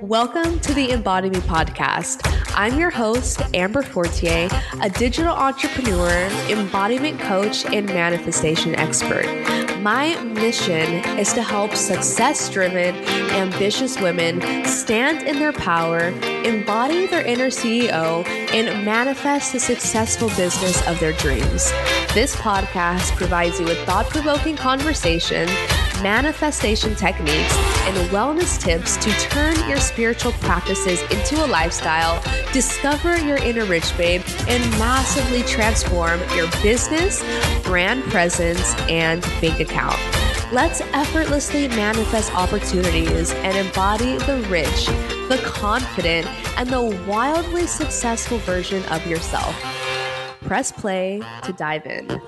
Welcome to the Embody Me podcast. I'm your host, Amber Fortier, a digital entrepreneur, embodiment coach, and manifestation expert. My mission is to help success-driven, ambitious women stand in their power, embody their inner CEO, and manifest the successful business of their dreams. This podcast provides you with thought-provoking conversation, manifestation techniques, and wellness tips to turn your spiritual practices into a lifestyle, discover your inner rich babe, and massively transform your business, brand presence, and bank account. Let's effortlessly manifest opportunities and embody the rich, the confident, and the wildly successful version of yourself. Press play to dive in.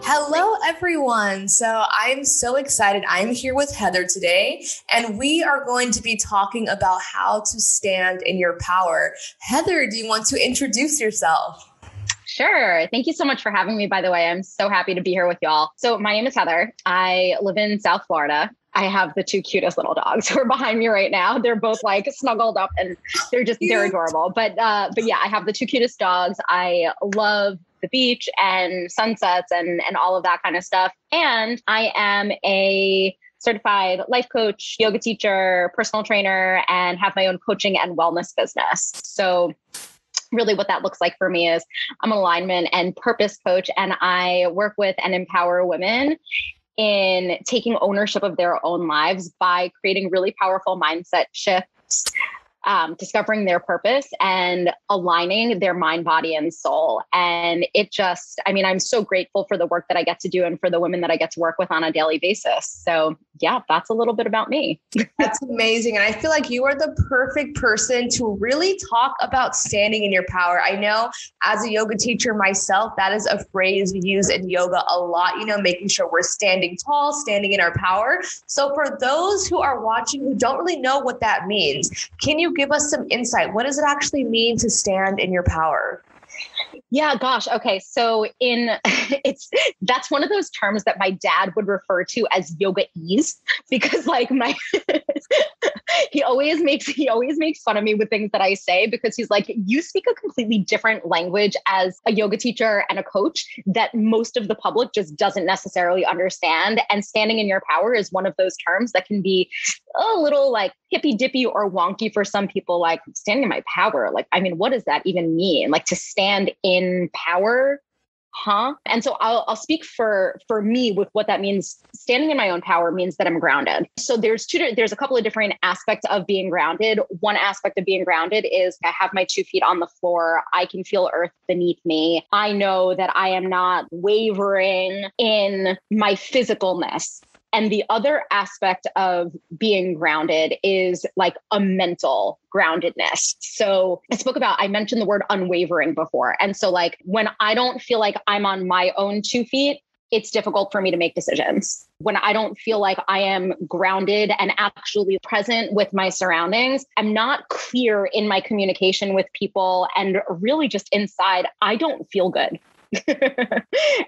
Hello, everyone. So I'm so excited. I'm here with Heather today, and we are going to be talking about how to stand in your power. Heather, do you want to introduce yourself? Sure. Thank you so much for having me, by the way. I'm so happy to be here with y'all. So my name is Heather. I live in South Florida. I have the two cutest little dogs who are behind me right now. They're both like snuggled up and they're adorable. But yeah, I have the two cutest dogs. I love the beach and sunsets and all of that kind of stuff. And I am a certified life coach, yoga teacher, personal trainer, and have my own coaching and wellness business. So really what that looks like for me is I'm an alignment and purpose coach, and I work with and empower women in taking ownership of their own lives by creating really powerful mindset shifts, discovering their purpose and aligning their mind, body, and soul. And I'm so grateful for the work that I get to do and for the women that I get to work with on a daily basis. So yeah, that's a little bit about me. That's amazing. And I feel like you are the perfect person to really talk about standing in your power. I know as a yoga teacher myself, that is a phrase we use in yoga a lot, making sure we're standing tall, standing in our power. So for those who are watching who don't really know what that means, can you give us some insight? What does it actually mean to stand in your power? Yeah, gosh. Okay. So that's one of those terms that my dad would refer to as yoga ease, because he always makes fun of me with things that I say, because he's like, you speak a completely different language as a yoga teacher and a coach that most of the public just doesn't necessarily understand. And standing in your power is one of those terms that can be a little like hippy dippy or wonky for some people. Like, standing in my power, what does that even mean? Like, to stand in power, huh? And so I'll speak for me with what that means. Standing in my own power means that I'm grounded. So there's a couple of different aspects of being grounded. One aspect of being grounded is I have my 2 feet on the floor. I can feel earth beneath me. I know that I am not wavering in my physicalness. And the other aspect of being grounded is like a mental groundedness. So I mentioned the word unwavering before. And so like when I don't feel like I'm on my own 2 feet, it's difficult for me to make decisions. When I don't feel like I am grounded and actually present with my surroundings, I'm not clear in my communication with people, and really just inside, I don't feel good.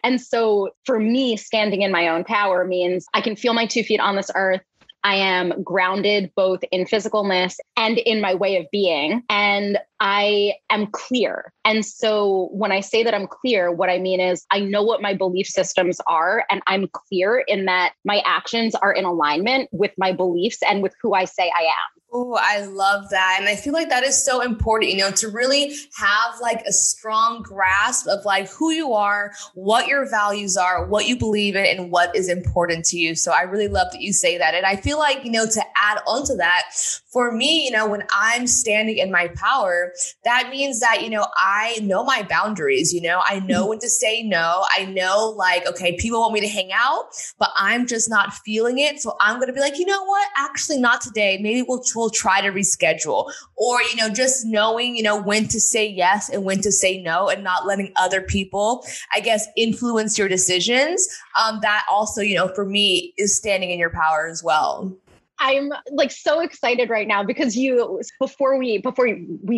And so for me, standing in my own power means I can feel my 2 feet on this earth. I am grounded both in physicalness and in my way of being, and I am clear. And so when I say that I'm clear, what I mean is I know what my belief systems are, and I'm clear in that my actions are in alignment with my beliefs and with who I say I am. Oh, I love that. And I feel like that is so important, to really have like a strong grasp of like who you are, what your values are, what you believe in, and what is important to you. So I really love that you say that. And I feel like, to add on to that, for me, when I'm standing in my power, that means that, I know my boundaries, I know when to say no. I know like, okay, people want me to hang out, but I'm just not feeling it. So I'm going to be like, you know what? Actually, not today. Maybe we'll try to reschedule, or, just knowing, when to say yes and when to say no, and not letting other people, I guess, influence your decisions. That also, for me is standing in your power as well. I'm like so excited right now because before we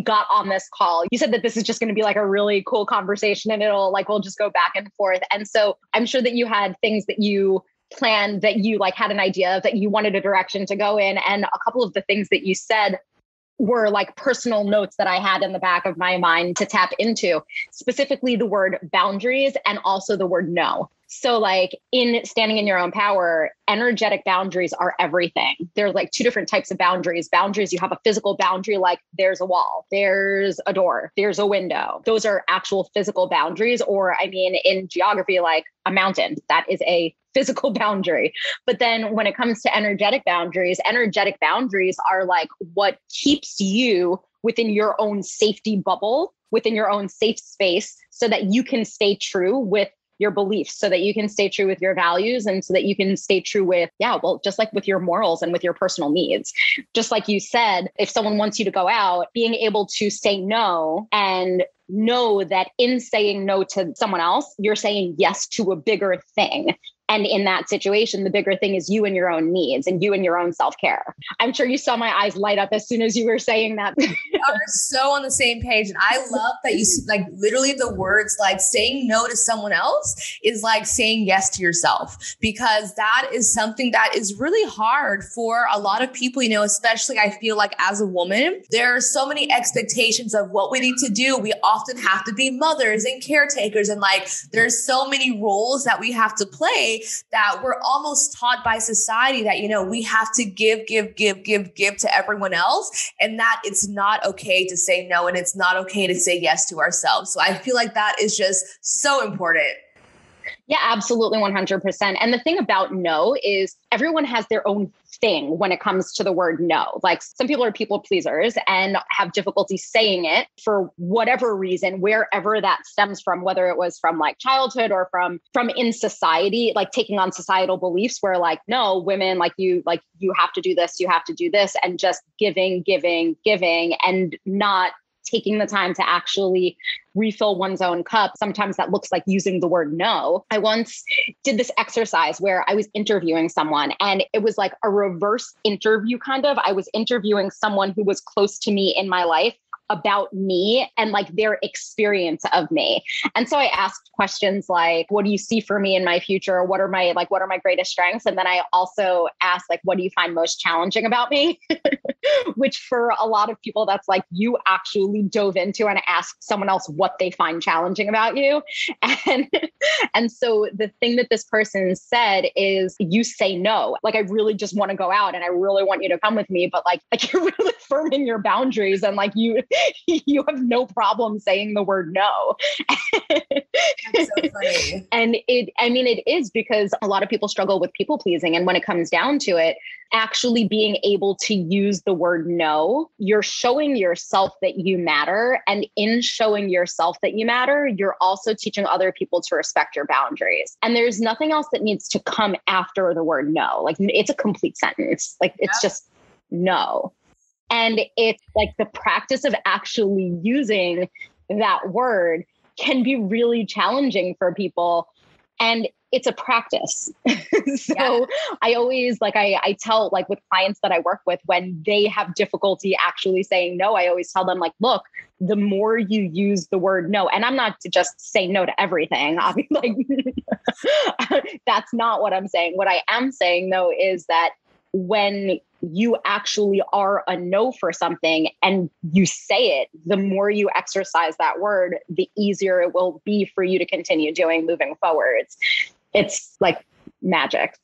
got on this call, you said that this is just going to be like a really cool conversation and we'll just go back and forth. And so I'm sure that you had things that you plan that you like had an idea that you wanted a direction to go in. And a couple of the things that you said were like personal notes that I had in the back of my mind to tap into, specifically the word boundaries and also the word no. So like in standing in your own power, energetic boundaries are everything. There's like two different types of boundaries. Boundaries, you have a physical boundary, like there's a wall, there's a door, there's a window. Those are actual physical boundaries. Or I mean, in geography, like a mountain, that is a physical boundary. But then when it comes to energetic boundaries are like what keeps you within your own safety bubble, within your own safe space, so that you can stay true with your beliefs, so that you can stay true with your values, and so that you can stay true with, just like with your morals and with your personal needs. Just like you said, if someone wants you to go out, being able to say no and know that in saying no to someone else, you're saying yes to a bigger thing. And in that situation, the bigger thing is you and your own needs and you and your own self-care. I'm sure you saw my eyes light up as soon as you were saying that. We are so on the same page. And I love that you like literally the words like saying no to someone else is like saying yes to yourself, because that is something that is really hard for a lot of people, you know, especially I feel like as a woman, there are so many expectations of what we need to do. We often have to be mothers and caretakers, and like there's so many roles that we have to play that we're almost taught by society that, you know, we have to give to everyone else, and that it's not okay to say no, and it's not okay to say yes to ourselves. So I feel like that is just so important. Yeah, absolutely. 100%. And the thing about no is everyone has their own thing when it comes to the word no. Like some people are people pleasers and have difficulty saying it for whatever reason, wherever that stems from, whether it was from like childhood or from in society, like taking on societal beliefs where like, no, women, you have to do this, and just giving and not taking the time to actually refill one's own cup. Sometimes that looks like using the word no. I once did this exercise where I was interviewing someone, and it was like a reverse interview kind of. I was interviewing someone who was close to me in my life about me and like their experience of me. And so I asked questions like, what do you see for me in my future? What are my greatest strengths? And then I also asked like, what do you find most challenging about me? Which for a lot of people, that's like you actually dove into and asked someone else what they find challenging about you. And so the thing that this person said is, you say no. Like, I really just want to go out and I really want you to come with me, but like you're really firm in your boundaries, and like you have no problem saying the word no. That's so funny. And it is because a lot of people struggle with people pleasing. And when it comes down to it, actually being able to use the word no, you're showing yourself that you matter. And in showing yourself that you matter, you're also teaching other people to respect your boundaries. And there's nothing else that needs to come after the word no. Like, it's a complete sentence. Like, it's just no. And it's like the practice of actually using that word can be really challenging for people. And it's a practice. So I always I tell like with clients that I work with, when they have difficulty actually saying no, I always tell them like, look, the more you use the word no, and I'm not to just say no to everything. I'll be like, that's not what I'm saying. What I am saying though, is that when you actually are a no for something and you say it, the more you exercise that word, the easier it will be for you to continue doing moving forwards. It's like magic.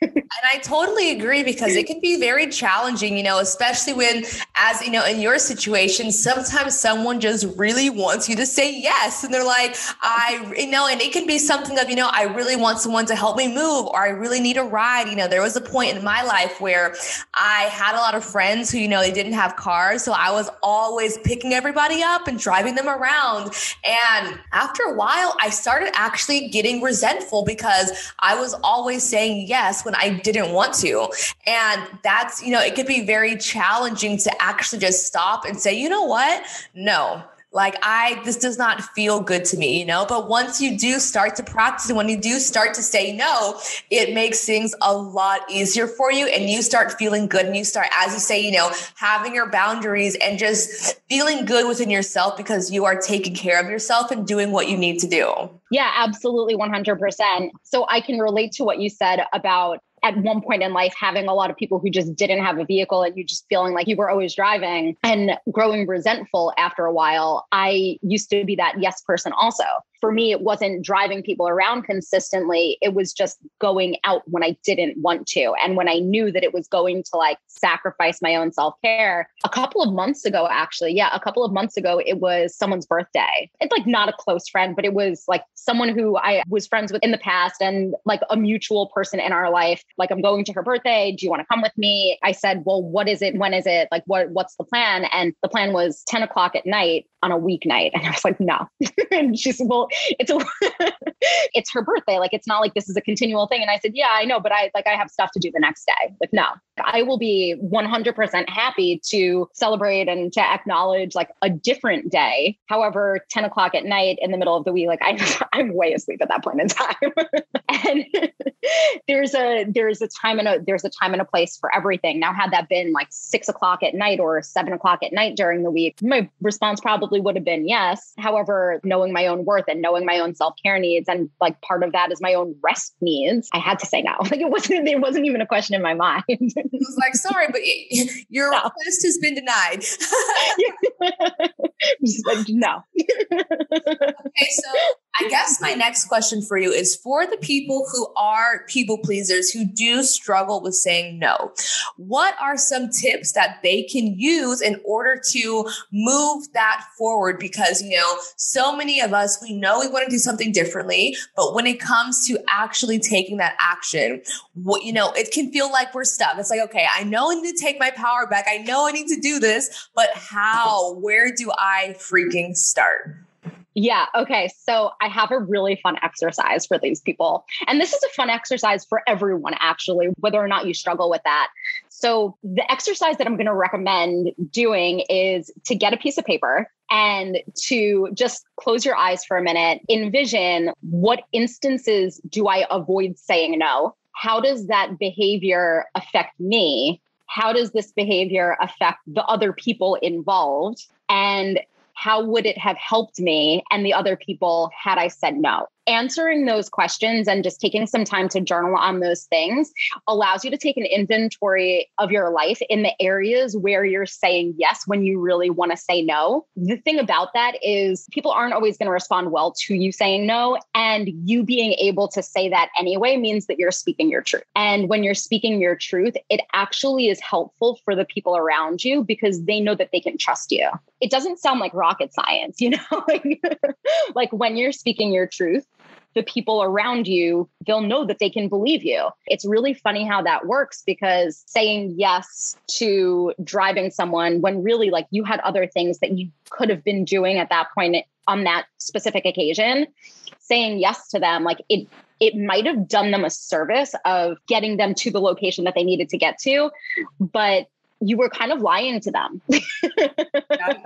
And I totally agree, because it can be very challenging, you know, especially when, as you know, in your situation, sometimes someone just really wants you to say yes. And they're like, and it can be something of, I really want someone to help me move, or I really need a ride. There was a point in my life where I had a lot of friends who, they didn't have cars. So I was always picking everybody up and driving them around. And after a while, I started actually getting resentful because I was always saying yes when I didn't want to. And that's, it could be very challenging to actually just stop and say, you know what? No, this does not feel good to me, but once you do start to practice and when you do start to say no, it makes things a lot easier for you and you start feeling good and you start, as you say, having your boundaries and just feeling good within yourself because you are taking care of yourself and doing what you need to do. Yeah, absolutely. 100%. So I can relate to what you said about at one point in life, having a lot of people who just didn't have a vehicle and you just feeling like you were always driving and growing resentful after a while. I used to be that yes person also. For me, it wasn't driving people around consistently. It was just going out when I didn't want to. And when I knew that it was going to sacrifice my own self-care. A couple of months ago, it was someone's birthday. It's not a close friend, but it was someone who I was friends with in the past and a mutual person in our life. I'm going to her birthday. Do you want to come with me? I said, well, what is it? When is it? What's the plan? And the plan was 10 o'clock at night on a weeknight. And I was like, no. And she said, well, it's her birthday. It's not like this is a continual thing. And I said, yeah, I know, but I have stuff to do the next day. No, I will be 100% happy to celebrate and to acknowledge a different day. However, 10 o'clock at night in the middle of the week, I'm way asleep at that point in time. And there's a time and a place for everything. Now, had that been 6 o'clock at night or 7 o'clock at night during the week, my response probably would have been yes. However, knowing my own worth and knowing my own self-care needs, and part of that is my own rest needs, I had to say no. It wasn't even a question in my mind. It was sorry, but your request has been denied. No. Okay, so I guess my next question for you is for the people who are people pleasers who do struggle with saying no. What are some tips that they can use in order to move that forward? Because, so many of us, we know we want to do something differently, but when it comes to actually taking that action, it can feel like we're stuck. It's okay, I know I need to take my power back. I know I need to do this, but how? Where do I freaking start? Yeah. Okay. So I have a really fun exercise for these people. And this is a fun exercise for everyone, actually, whether or not you struggle with that. So the exercise that I'm going to recommend doing is to get a piece of paper and to just close your eyes for a minute. Envision, what instances do I avoid saying no? How does that behavior affect me? How does this behavior affect the other people involved? And how would it have helped me and the other people had I said no? Answering those questions and just taking some time to journal on those things allows you to take an inventory of your life in the areas where you're saying yes when you really want to say no. The thing about that is people aren't always going to respond well to you saying no. And you being able to say that anyway means that you're speaking your truth. And when you're speaking your truth, it actually is helpful for the people around you because they know that they can trust you. It doesn't sound like rocket science, like when you're speaking your truth, the people around you, they'll know that they can believe you. It's really funny how that works because saying yes to driving someone when really you had other things that you could have been doing at that point on that specific occasion, saying yes to them, it might have done them a service of getting them to the location that they needed to get to, but you were kind of lying to them. Yeah.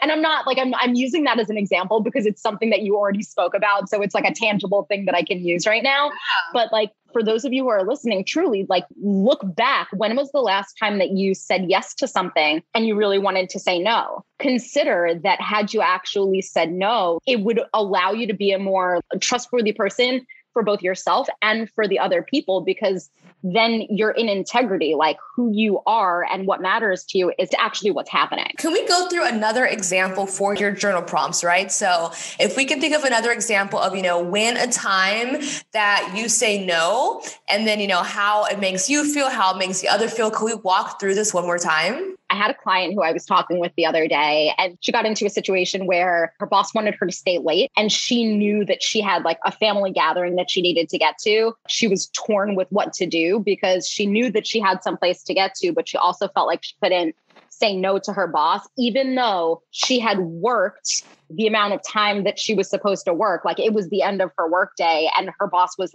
And I'm not I'm using that as an example because it's something that you already spoke about. So it's a tangible thing that I can use right now. Yeah. But for those of you who are listening, truly look back. When was the last time that you said yes to something and you really wanted to say no? Consider that had you actually said no, it would allow you to be a more trustworthy person for both yourself and for the other people, because then you're in integrity, who you are and what matters to you is actually what's happening. Can we go through another example for your journal prompts, right? So if we can think of another example of, when a time that you say no, and then, how it makes you feel, how it makes the other feel. Can we walk through this one more time? I had a client who I was talking with the other day, and she got into a situation where her boss wanted her to stay late, and she knew that she had a family gathering that she needed to get to. She was torn with what to do because she knew that she had some place to get to, but she also felt like she couldn't say no to her boss, even though she had worked the amount of time that she was supposed to work. It was the end of her workday, and her boss was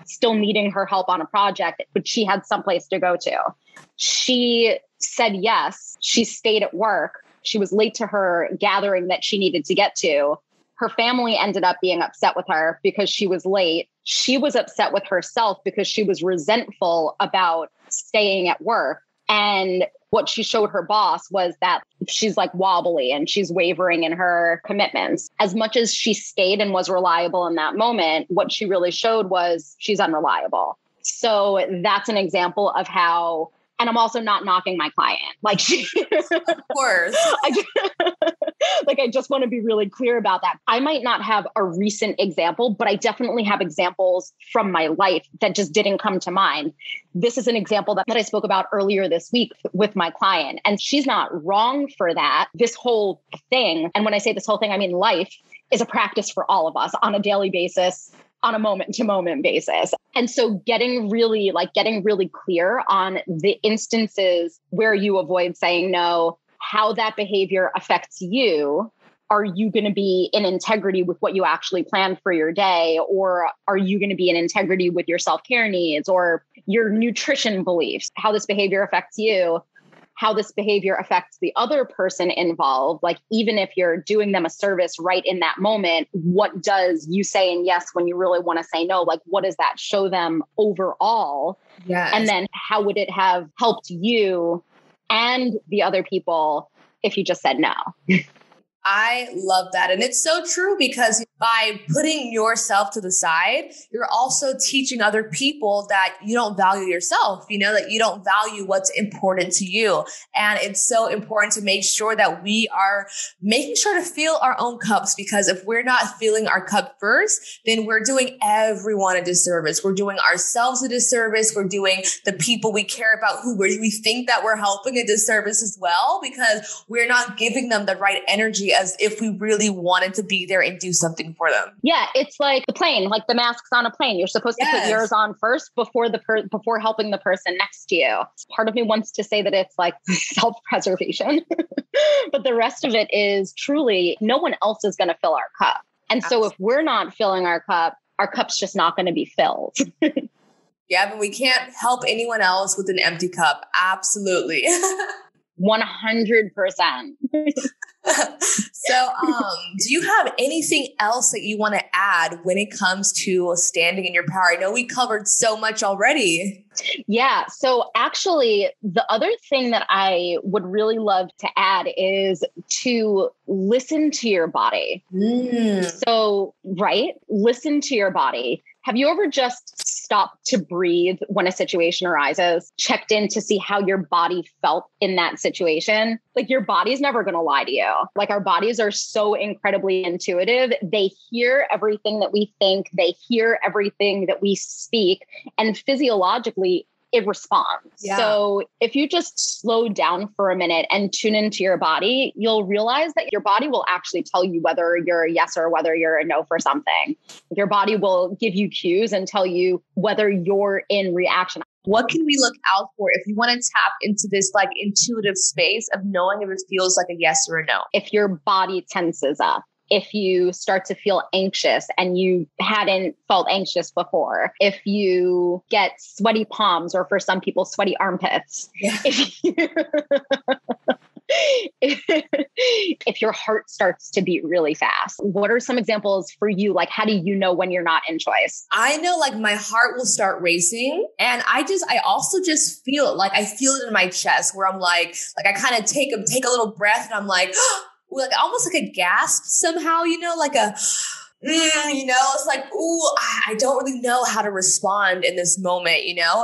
still needing her help on a project, but she had someplace to go to. She said yes. She stayed at work. she was late to her gathering that she needed to get to. Her family ended up being upset with her because she was late. She was upset with herself because she was resentful about staying at work. And what she showed her boss was that she's like wobbly and she's wavering in her commitments. As much as she stayed and was reliable in that moment, what she really showed was she's unreliable. So that's an example of how, and I'm also not knocking my client. Like of course. I just want to be really clear about that. I might not have a recent example, but I definitely have examples from my life that just didn't come to mind. This is an example that I spoke about earlier this week with my client, and she's not wrong for that. This whole thing, and when I say this whole thing, I mean life, is a practice for all of us on a daily basis, on a moment to moment basis. And so getting really clear on the instances where you avoid saying no, how that behavior affects you. Are you going to be in integrity with what you actually plan for your day? Or are you going to be in integrity with your self-care needs or your nutrition beliefs? How this behavior affects you, how this behavior affects the other person involved. Like, even if you're doing them a service right in that moment, what does you saying yes when you really want to say no? Like, what does that show them overall? Yes. And then how would it have helped you and the other people if you just said no? I love that. And it's so true, because by putting yourself to the side, you're also teaching other people that you don't value yourself, that you don't value what's important to you. And it's so important to make sure that we are making sure to fill our own cups, because if we're not filling our cup first, then we're doing everyone a disservice. We're doing ourselves a disservice. We're doing the people we care about, who we think that we're helping, a disservice as well, because we're not giving them the right energy as if we really wanted to be there and do something for them. Yeah, it's like the plane, like the masks on a plane. You're supposed to put yours on first before before helping the person next to you. Part of me wants to say that it's like self-preservation, but the rest of it is truly no one else is going to fill our cup. And so if we're not filling our cup's just not going to be filled. Yeah, but we can't help anyone else with an empty cup. Absolutely. 100%. So, do you have anything else that you want to add when it comes to standing in your power? I know we covered so much already. Yeah. So actually, the other thing that I would really love to add is to listen to your body. So, right? Listen to your body. Have you ever just stopped to breathe when a situation arises, checked in to see how your body felt in that situation? Like, your body's never going to lie to you. Like, our bodies are so incredibly intuitive. They hear everything that we think. They hear everything that we speak. And physiologically, it responds. Yeah. So if you just slow down for a minute and tune into your body, you'll realize that your body will actually tell you whether you're a yes or whether you're a no for something. Your body will give you cues and tell you whether you're in reaction. What can we look out for if you want to tap into this like intuitive space of knowing if it feels like a yes or a no? If your body tenses up, if you start to feel anxious and you hadn't felt anxious before, if you get sweaty palms, or for some people, sweaty armpits, if your heart starts to beat really fast, what are some examples for you? Like, how do you know when you're not in choice? I know, like, my heart will start racing, and I also just feel it. Like, I feel it in my chest where I'm like I kind of take a little breath, and I'm like, like almost like a gasp somehow, like a, it's like, ooh, I don't really know how to respond in this moment,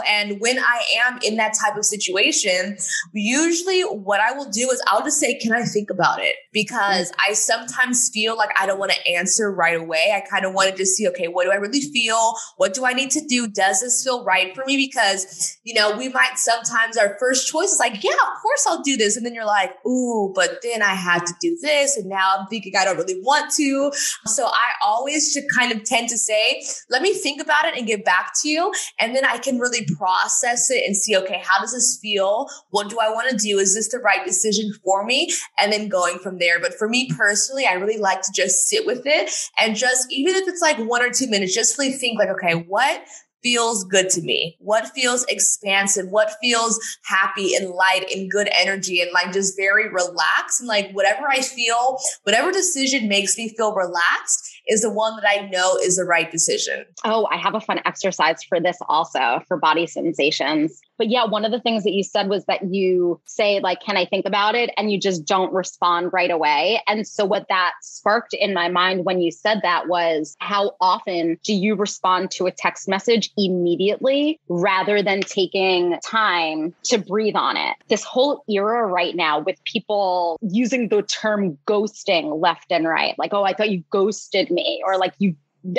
And when I am in that type of situation, usually what I will do is I'll just say, can I think about it? Because I sometimes feel like I don't want to answer right away. I kind of want to just see, okay, what do I really feel? What do I need to do? Does this feel right for me? Because, we might sometimes, our first choice is like, yeah, of course I'll do this. And then you're like, ooh, but then I had to do this. And now I'm thinking I don't really want to. So I always should kind of tend to say, let me think about it and get back to you. And then I can really process it and see, okay, how does this feel? What do I want to do? Is this the right decision for me? And then going from there. But for me personally, I really like to just sit with it and just, even if it's like 1 or 2 minutes, just really think like, okay, what feels good to me? What feels expansive? What feels happy and light and good energy and like just very relaxed? And like whatever I feel, whatever decision makes me feel relaxed is the one that I know is the right decision. Oh, I have a fun exercise for this also, for body sensations. But yeah, one of the things that you said was that you say like, can I think about it? And you just don't respond right away. And so what that sparked in my mind when you said that was, how often do you respond to a text message immediately rather than taking time to breathe on it? This whole era right now with people using the term ghosting left and right, like, oh, I thought you ghosted me, or like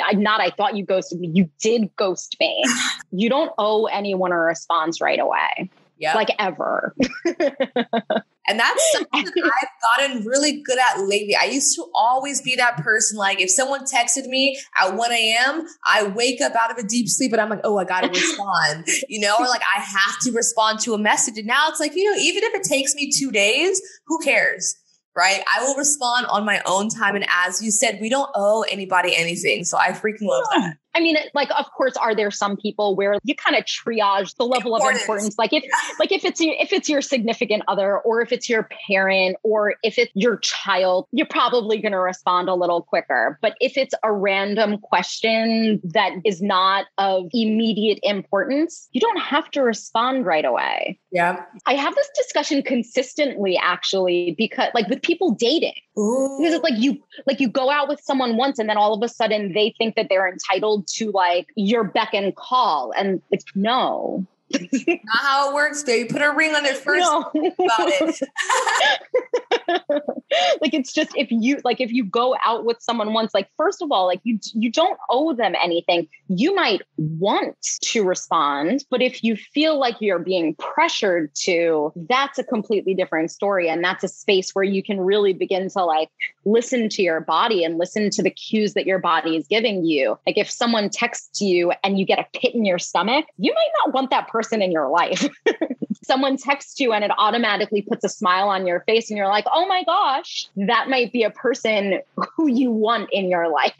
I thought you ghosted me. You did ghost me. You don't owe anyone a response right away. Yeah. Like ever. And that's something that I've gotten really good at lately. I used to always be that person. Like if someone texted me at 1 a.m., I wake up out of a deep sleep and I'm like, oh, I got to respond, or like I have to respond to a message. And now it's like, even if it takes me 2 days, who cares? Right? I will respond on my own time. And as you said, we don't owe anybody anything. So I freaking love that. I mean, like, of course, are there some people where you kind of triage the level of importance? Like if it's your significant other, or if it's your parent, or if it's your child, you're probably going to respond a little quicker. But if it's a random question that is not of immediate importance, you don't have to respond right away. Yeah. I have this discussion consistently, actually, because like with people dating. Ooh. Because it's like you go out with someone once and then all of a sudden they think that they're entitled to like your beck and call. And like, no. Not how it works, baby. Put a ring on it first. No. About it. Like, it's just, if you go out with someone once, like, first of all, like you don't owe them anything. You might want to respond, but if you feel like you're being pressured to, that's a completely different story. And that's a space where you can really begin to like listen to your body and listen to the cues that your body is giving you. Like if someone texts you and you get a pit in your stomach, you might not want that person in your life. Someone texts you and it automatically puts a smile on your face and you're like, oh my gosh, that might be a person who you want in your life.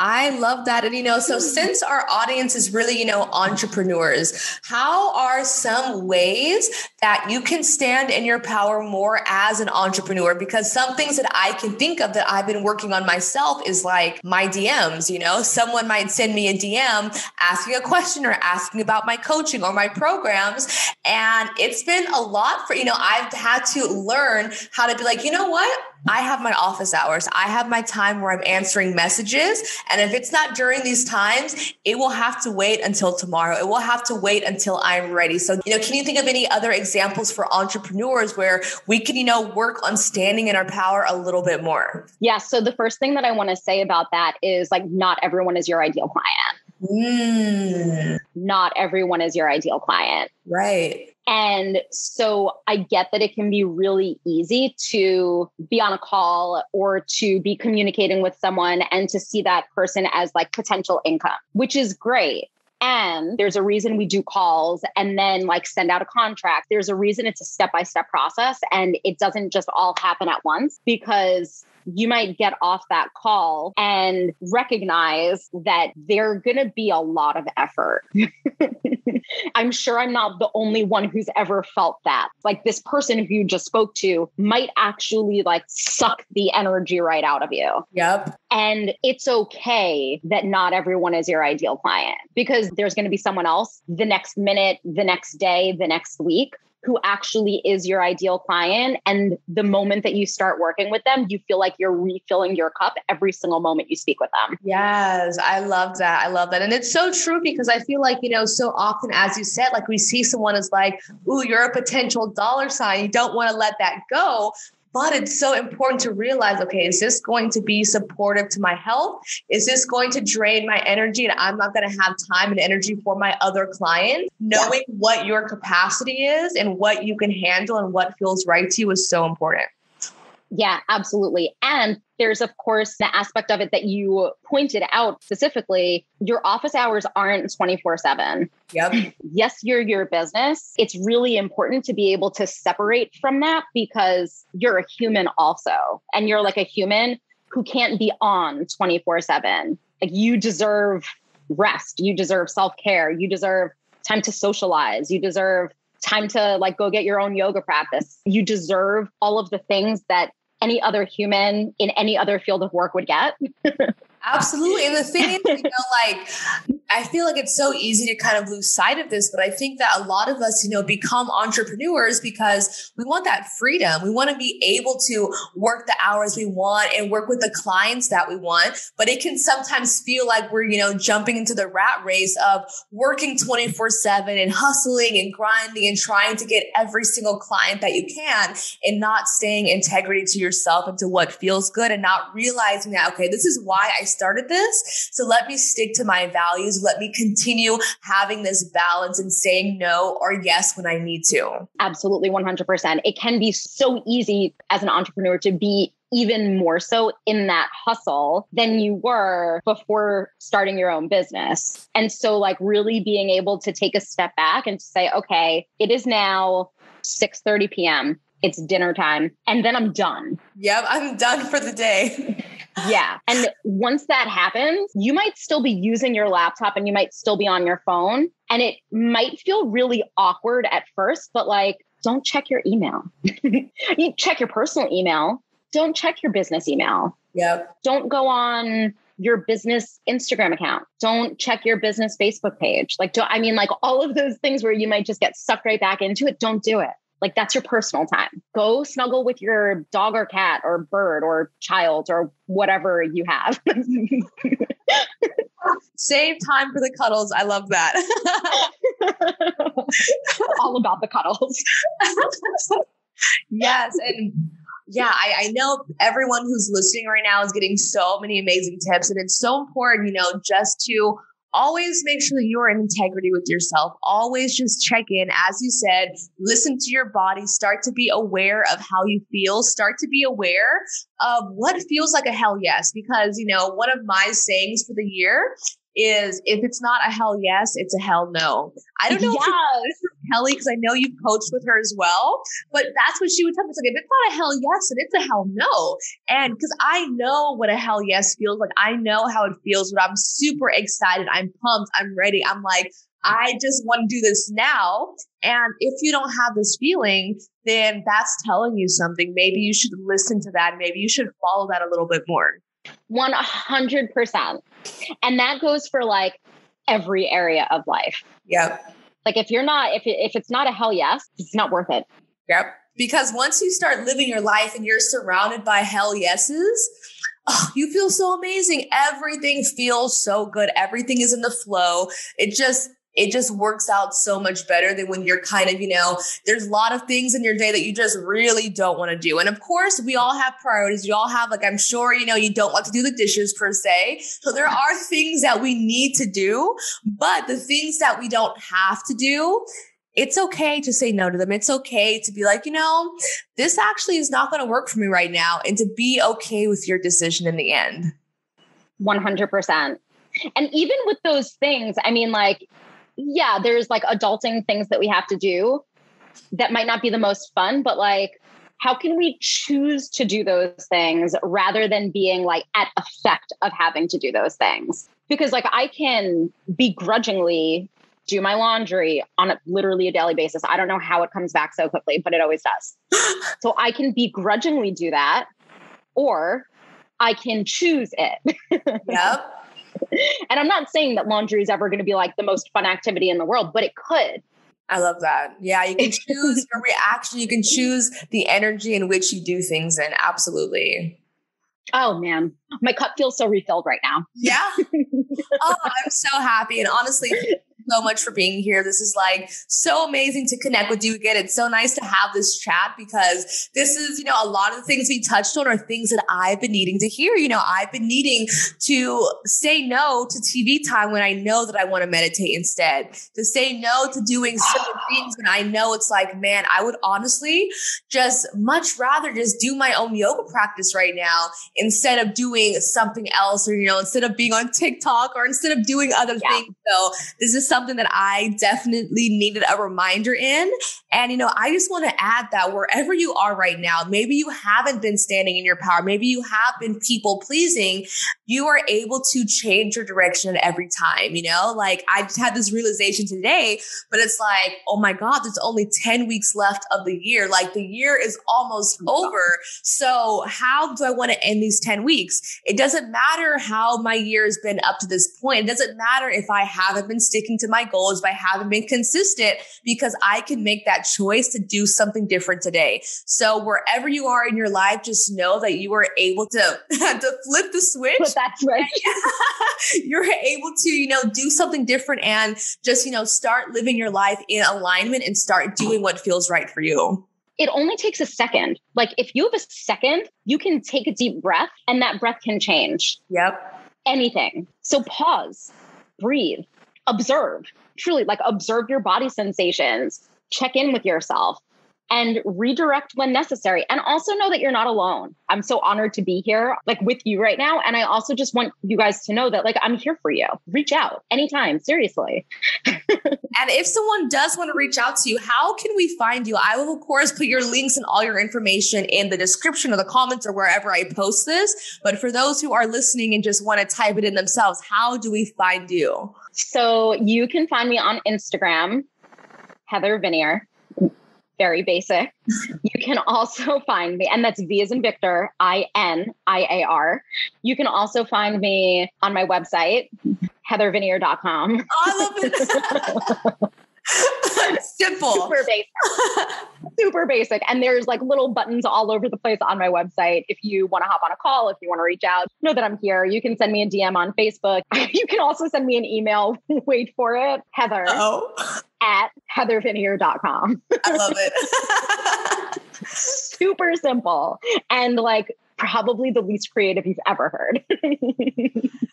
I love that. And, so since our audience is really, entrepreneurs, how are some ways that you can stand in your power more as an entrepreneur? Because some things that I can think of that I've been working on myself is like my DMs, someone might send me a DM asking a question or asking about my coaching or my programs. And it's been a lot for, I've had to learn how to be like, you know what? I have my office hours. I have my time where I'm answering messages. And if it's not during these times, it will have to wait until tomorrow. It will have to wait until I'm ready. So, can you think of any other examples for entrepreneurs where we can, work on standing in our power a little bit more? Yeah. So the first thing that I want to say about that is like, not everyone is your ideal client. Not everyone is your ideal client. Right. And so I get that it can be really easy to be on a call or to be communicating with someone and to see that person as like potential income, which is great. And there's a reason we do calls and then like send out a contract. There's a reason it's a step-by-step process and it doesn't just all happen at once, because you might get off that call and recognize that there are going to be a lot of effort. I'm sure I'm not the only one who's ever felt that. Like this person who you just spoke to might actually like suck the energy right out of you. Yep. And it's okay that not everyone is your ideal client, because there's going to be someone else the next minute, the next day, the next week who actually is your ideal client. And the moment that you start working with them, you feel like you're refilling your cup every single moment you speak with them. Yes, I love that. I love that. And it's so true, because I feel like, so often, as you said, like we see someone as like, ooh, you're a potential dollar sign. You don't want to let that go. But it's so important to realize, okay, is this going to be supportive to my health? Is this going to drain my energy and I'm not going to have time and energy for my other clients? Knowing what your capacity is and what you can handle and what feels right to you is so important. Yeah, absolutely. And there's, of course, the aspect of it that you pointed out specifically. Your office hours aren't 24/7. Yep. Yes, you're your business. It's really important to be able to separate from that, because you're a human also. And you're like a human who can't be on 24/7. Like you deserve rest. You deserve self-care. You deserve time to socialize. You deserve time to like go get your own yoga practice. You deserve all of the things that any other human in any other field of work would get. Absolutely. And the thing is, like, I feel like it's so easy to kind of lose sight of this, but I think that a lot of us, become entrepreneurs because we want that freedom. We want to be able to work the hours we want and work with the clients that we want. But it can sometimes feel like we're, jumping into the rat race of working 24/7 and hustling and grinding and trying to get every single client that you can and not staying integrity to yourself and to what feels good and not realizing that, okay, this is why I started this. So let me stick to my values. Let me continue having this balance and saying no or yes when I need to. Absolutely. 100%. It can be so easy as an entrepreneur to be even more so in that hustle than you were before starting your own business. And so like really being able to take a step back and say, okay, it is now 6:30 p.m. It's dinner time. And then I'm done. Yep. I'm done for the day. Yeah. And once that happens, you might still be using your laptop and you might still be on your phone. And it might feel really awkward at first, but like, don't check your email. You check your personal email. Don't check your business email. Yep. Don't go on your business Instagram account. Don't check your business Facebook page. Like all of those things where you might just get sucked right back into it. Don't do it. Like that's your personal time. Go snuggle with your dog or cat or bird or child or whatever you have. Save time for the cuddles. I love that. All about the cuddles. Yes. And yeah, I know everyone who's listening right now is getting so many amazing tips. And it's so important, just to always make sure that you're in integrity with yourself. Always just check in. As you said, listen to your body, start to be aware of how you feel, start to be aware of what feels like a hell yes. Because, one of my sayings for the year is if it's not a hell yes, it's a hell no. I don't know if it's from Kelly, because I know you've coached with her as well, but that's what she would tell me. It's like, if it's not a hell yes, then it's a hell no. And because I know what a hell yes feels like. I know how it feels when I'm super excited. I'm pumped. I'm ready. I'm like, I just want to do this now. And if you don't have this feeling, then that's telling you something. Maybe you should listen to that. Maybe you should follow that a little bit more. 100%. And that goes for like every area of life. Yep. Like if it's not a hell yes, it's not worth it. Yep. Because once you start living your life and you're surrounded by hell yeses, you feel so amazing. Everything feels so good. Everything is in the flow. It just works out so much better than when you're kind of, there's a lot of things in your day that you just really don't want to do. And of course, we all have priorities. We all have, like, I'm sure, you don't like to do the dishes per se. So there are things that we need to do, but the things that we don't have to do, it's okay to say no to them. It's okay to be like, this actually is not going to work for me right now. And to be okay with your decision in the end. 100%. And even with those things, yeah, there's like adulting things that we have to do that might not be the most fun, but like, how can we choose to do those things rather than being like at effect of having to do those things? Because like I can begrudgingly do my laundry on literally a daily basis. I don't know how it comes back so quickly, but it always does. So I can begrudgingly do that, or I can choose it. Yep. And I'm not saying that laundry is ever going to be like the most fun activity in the world, but it could. I love that. Yeah, you can choose your reaction. You can choose the energy in which you do things in. Absolutely. Oh, man. My cup feels so refilled right now. Yeah. Oh, I'm so happy. And honestly, so much for being here. This is like so amazing to connect with you again. It's so nice to have this chat because this is, a lot of the things we touched on are things that I've been needing to hear. I've been needing to say no to TV time when I know that I want to meditate instead, to say no to doing certain things when I know it's like, man, I would honestly just much rather just do my own yoga practice right now instead of doing something else or, instead of being on TikTok or instead of doing other things. So this is something something that I definitely needed a reminder in. And, I just want to add that wherever you are right now, maybe you haven't been standing in your power. Maybe you have been people pleasing. You are able to change your direction at every time, like I just had this realization today, but it's like, oh my God, there's only 10 weeks left of the year. Like the year is almost over. So how do I want to end these 10 weeks? It doesn't matter how my year has been up to this point. It doesn't matter if I haven't been sticking to my goals, if I haven't been consistent, because I can make that choice to do something different today. So wherever you are in your life, just know that you are able to, to flip the switch. But that's right. You're able to, do something different and just, start living your life in alignment and start doing what feels right for you. It only takes a second. Like if you have a second, you can take a deep breath and that breath can change. Yep. Anything. So pause, breathe, observe, truly like observe your body sensations, check in with yourself and redirect when necessary. And also know that you're not alone. I'm so honored to be here like with you right now. And I also just want you guys to know that like, I'm here for you. Reach out anytime. Seriously. And if someone does want to reach out to you, how can we find you? I will, of course, put your links and all your information in the description or the comments or wherever I post this. But for those who are listening and just want to type it in themselves, how do we find you? So you can find me on Instagram, Heather Viniar. Very basic. You can also find me, and that's V as in Victor, INIAR. You can also find me on my website, heatherviniar.com. Oh, I love it. Simple. Super basic. Super basic. And there's like little buttons all over the place on my website. If you want to hop on a call, if you want to reach out, know that I'm here. You can send me a DM on Facebook. You can also send me an email. Wait for it. Heather at heatherviniar.com. I love it. Super simple. And like probably the least creative you've ever heard.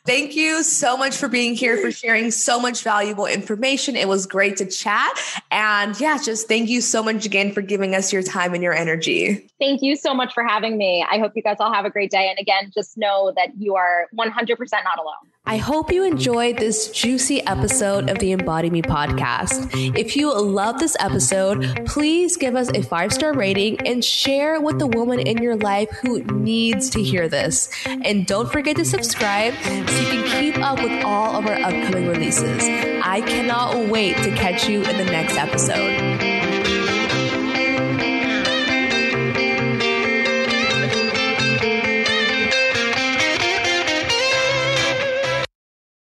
Thank you so much for being here, for sharing so much valuable information. It was great to chat. And yeah, just thank you so much again for giving us your time and your energy. Thank you so much for having me. I hope you guys all have a great day. And again, just know that you are 100% not alone. I hope you enjoyed this juicy episode of the Embody Me podcast. If you love this episode, please give us a 5-star rating and share with the woman in your life who needs to hear this. And don't forget to subscribe so you can keep up with all of our upcoming releases. I cannot wait to catch you in the next episode.